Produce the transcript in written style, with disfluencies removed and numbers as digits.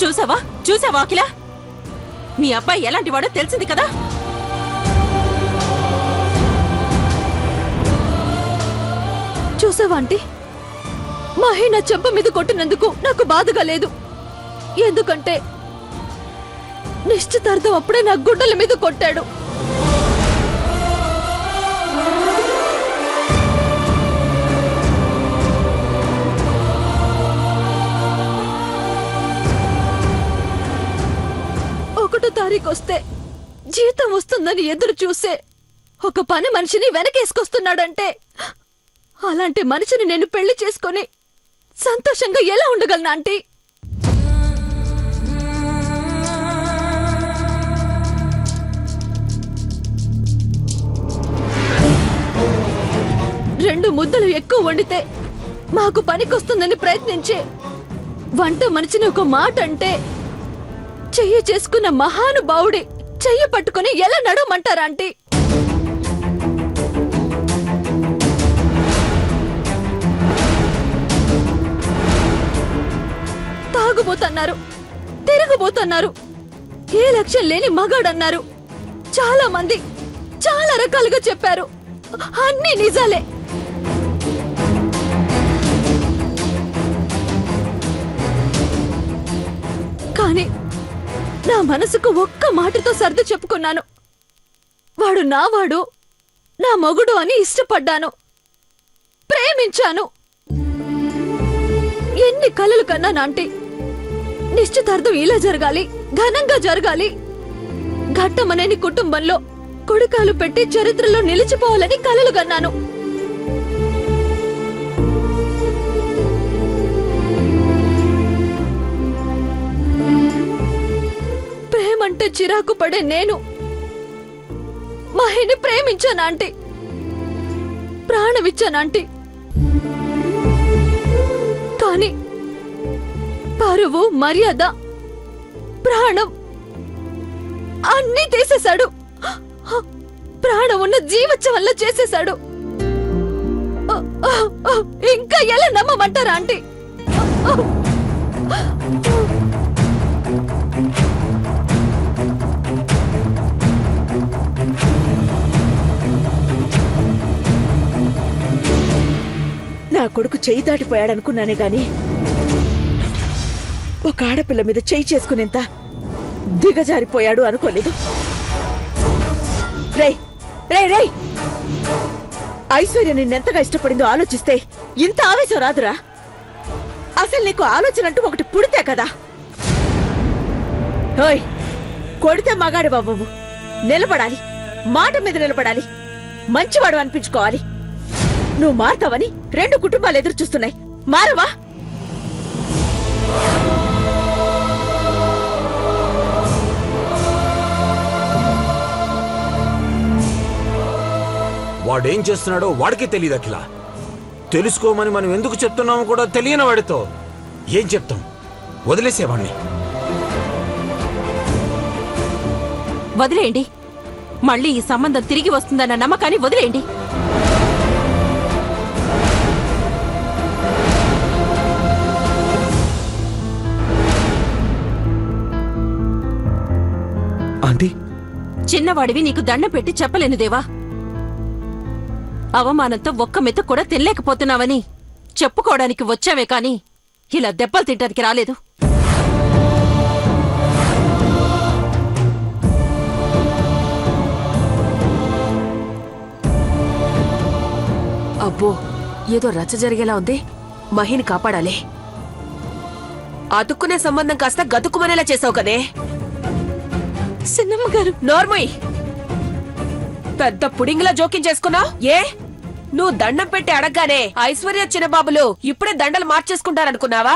చూసావా చూసావా అఖిల, మీ అబ్బాయి ఎలాంటి వాడో తెలిసింది కదా. చూసావా ఆంటీ, మహి నా చెంప మీద కొట్టినందుకు నాకు బాధగా లేదు. ఎందుకంటే నిశ్చితార్థం అప్పుడే నా గుడ్డల మీద కొట్టాడు. ఒకటో తారీఖు వస్తే జీతం వస్తుందని ఎదురు చూసే ఒక పని మనిషిని వెనకేసుకొస్తున్నాడంటే, అలాంటి మనిషిని నేను పెళ్లి చేసుకొని సంతోషంగా ఎలా ఉండగలను ఆంటీ? రెండు ముద్దలు ఎక్కువ వండితే మాకు పనికొస్తుందని ప్రయత్నించే వంట మనిషిని ఒక మాట అంటే చెయ్యి చేసుకున్న మహానుభావుడి చెయ్యి పట్టుకుని ఎలా నడవమంటారా ఆంటీ? తాగుబోతున్నారు, తిరగబోతున్నారు, ఏ లక్ష్యం లేని మగాడన్నారు. చాలా మంది చాలా రకాలుగా చెప్పారు, అన్నీ నిజాలే. కానీ నా మనసుకు ఒక్క మాటతో సర్ది చెప్పుకున్నాను. వాడు నావాడు, నా మొగుడు అని ఇష్టపడ్డాను, ప్రేమించాను. ఎన్ని కలలు కన్నానంటే నిశ్చితార్థం ఇలా జరగాలి, ఘనంగా జరగాలి, ఘట్టమనేని కుటుంబంలో కొడుకాలు పెట్టి చరిత్రలో నిలిచిపోవాలని కలలు కన్నాను. ప్రేమంటే చిరాకు పడే నేను మహిని ప్రేమించానంటీ, ప్రాణమిచ్చానంటీ. కానీ పరువు, మర్యాద, ప్రాణం అన్నీ తీసేశాడు. ప్రాణం ఉన్న జీవచ్చ వల్ల చేసేశాడు. ఇంకా ఎలా నమ్మమంటారా ఆంటీ? నా కొడుకు చెయ్యి దాటిపోయాడనుకున్నానే గాని ఒక ఆడపిల్ల మీద చెయ్యి చేసుకునేంత దిగజారిపోయాడు అనుకోలేదు. రేయ్ రేయ్ రేయ్, ఐశ్వర్య నిన్నెంతగా ఇష్టపడిందో ఆలోచిస్తే ఇంత ఆవేశం రాదురా? అసలు నీకు ఆలోచన అంటూ ఒకటి పుడితే కదా. ఓయ్, కొడితే మగాడి బాబు నిలబడాలి, మాట మీద నిలబడాలి, మంచివాడు అనిపించుకోవాలి. నువ్వు మారుతావని రెండు కుటుంబాలు ఎదురు చూస్తున్నాయి, మారవా? వాడేం చేస్తున్నాడో వాడికి తెలియదు అఖిల. తెలుసుకోమని మనం ఎందుకు చెప్తున్నామో కూడా తెలియని వాడితో ఏం చెప్తాం? వదిలేసేవాణ్ణి. వదిలేయండి, మళ్ళీ ఈ సంబంధం తిరిగి వస్తుందన్న నమ్మకాన్ని వదిలేయండి. ఆంటీ, చిన్నవాడివి, నీకు దండం పెట్టి చెప్పలేను దేవా. అవమానంతో ఒక్క మెత్త కూడా తినలేకపోతున్నావని చెప్పుకోవడానికి వచ్చావే కాని ఇలా దెబ్బలు తింటానికి రాలేదు. అబ్బో, ఏదో రచ్చ జరిగేలా ఉంది. మహిని కాపాడాలి. అతుక్కునే సంబంధం కాస్త గతుక్కుమనేలా చేసావు కదే. సిన్నమ్మ గారు, నోర్మయ్, పెద్ద పుడింగిలా జోక్యం చేసుకున్నావు. ఏ, నువ్వు దండం పెట్టి అడగగానే ఐశ్వర్య చిన్నబాబులు ఇప్పుడే దండలు మార్చేసుకుంటారనుకున్నావా?